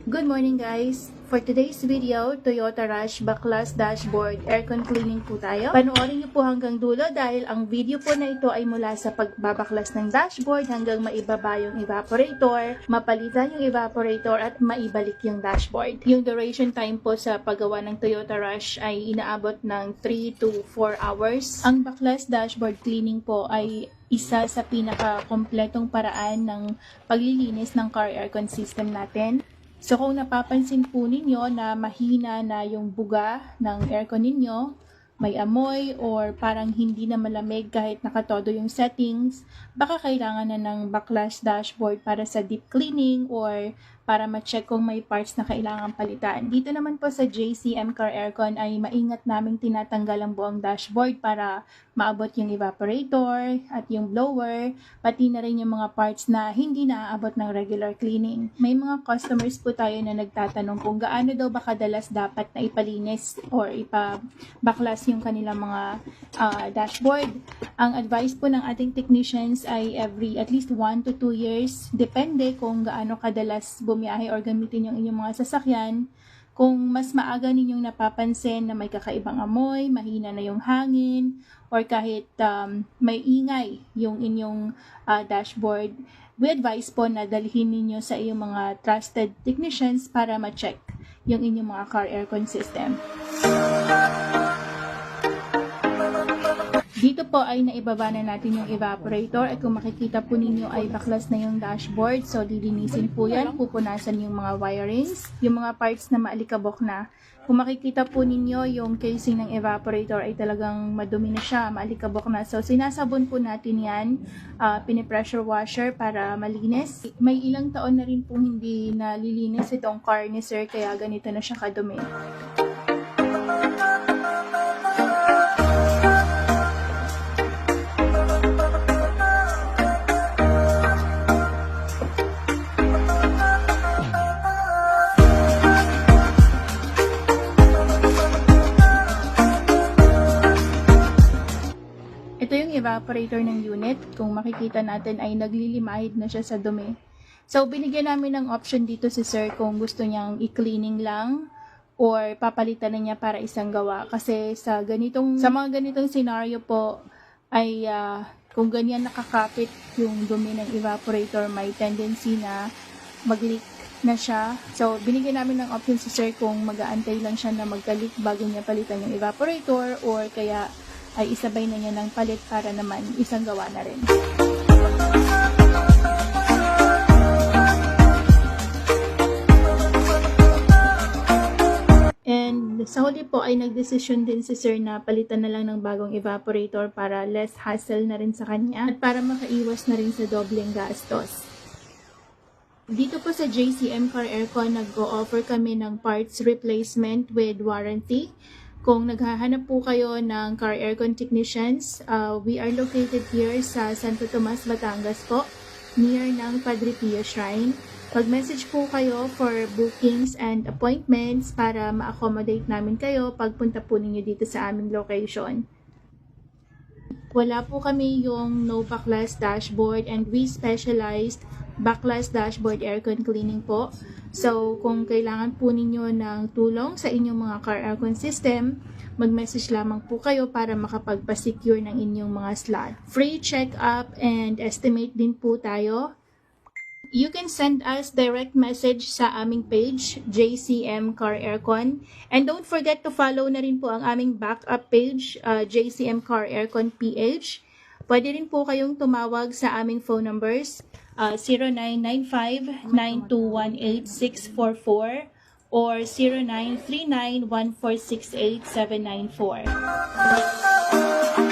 Good morning guys! For today's video, Toyota Rush Backlash Dashboard Aircon Cleaning po tayo. Panoorin niyo po hanggang dulo dahil ang video po na ito ay mula sa pagbabaklas ng dashboard hanggang maibaba yung evaporator, mapalitan yung evaporator at maibalik yung dashboard. Yung duration time po sa paggawa ng Toyota Rush ay inaabot ng 3 to 4 hours. Ang Backlash Dashboard Cleaning po ay isa sa pinaka-kompletong paraan ng paglilinis ng car aircon system natin. So kung napapansin po ninyo na mahina na yung buga ng aircon ninyo, may amoy or parang hindi na malamig kahit nakatodo yung settings, baka kailangan na ng backlash dashboard para sa deep cleaning or para ma-check kung may parts na kailangan palitan. Dito naman po sa JCM Car Aircon ay maingat naming tinatanggal ang buong dashboard para maabot yung evaporator at yung blower, pati na rin yung mga parts na hindi naaabot ng regular cleaning. May mga customers po tayo na nagtatanong kung gaano daw ba kadalas dapat na ipalinis or ipabaklas yung kanilang mga dashboard. Ang advice po ng ating technicians ay every at least 1 to 2 years, depende kung gaano kadalas bumiyahe or gamitin yung inyong mga sasakyan. Kung mas maaga ninyong napapansin na may kakaibang amoy, mahina na yung hangin, or kahit may ingay yung inyong dashboard, we advise po na dalhin ninyo sa iyong mga trusted technicians para ma-check yung inyong mga car aircon system. Dito po ay naibaba na natin yung evaporator at kung makikita po ninyo ay baklas na yung dashboard. So lilinisin po yan, pupunasan yung mga wirings, yung mga parts na maalikabok na. Kung makikita po ninyo yung casing ng evaporator ay talagang madumi na siya, maalikabok na. So sinasabon po natin yan, pinipressure washer para malinis. May ilang taon na rin po hindi nalilinis itong car ni sir kaya ganito na siya kadumi. Ito yung evaporator ng unit. Kung makikita natin ay naglilimahid na siya sa dumi. So, binigyan namin ng option dito si sir kung gusto niyang i-cleaning lang or papalitan na niya para isang gawa. Kasi sa mga ganitong scenario po ay kung ganyan nakakapit yung dumi ng evaporator, may tendency na mag-leak na siya. So, binigyan namin ng option si sir kung mag-aantay lang siya na magka-leak bago niya palitan yung evaporator or kaya ay isabay na niya ng palit para naman isang gawa na rin. And sa huli po ay nagdesisyon din si sir na palitan na lang ng bagong evaporator para less hassle na rin sa kanya at para makaiwas na rin sa dobleng gastos. Dito po sa JCM Car Aircon, nag-o-offer kami ng parts replacement with warranty. Kung naghahanap po kayo ng car aircon technicians, we are located here sa Santo Tomas, Batangas po, near ng Padre Pio Shrine. Pag-message po kayo for bookings and appointments para ma-accommodate namin kayo pagpunta po ninyo dito sa aming location. Wala po kami yung no backlash dashboard and we specialized backlash dashboard aircon cleaning po. So, kung kailangan po ninyo ng tulong sa inyong mga car aircon system, mag-message lamang po kayo para makapagpa-secure ng inyong mga slot. Free check-up and estimate din po tayo. You can send us direct message sa aming page, JCM Car Aircon. And don't forget to follow na rin po ang aming backup page, JCM Car Aircon PH. Pwede rin po kayong tumawag sa aming phone numbers, 0995-9218-644 or 0939-1468794.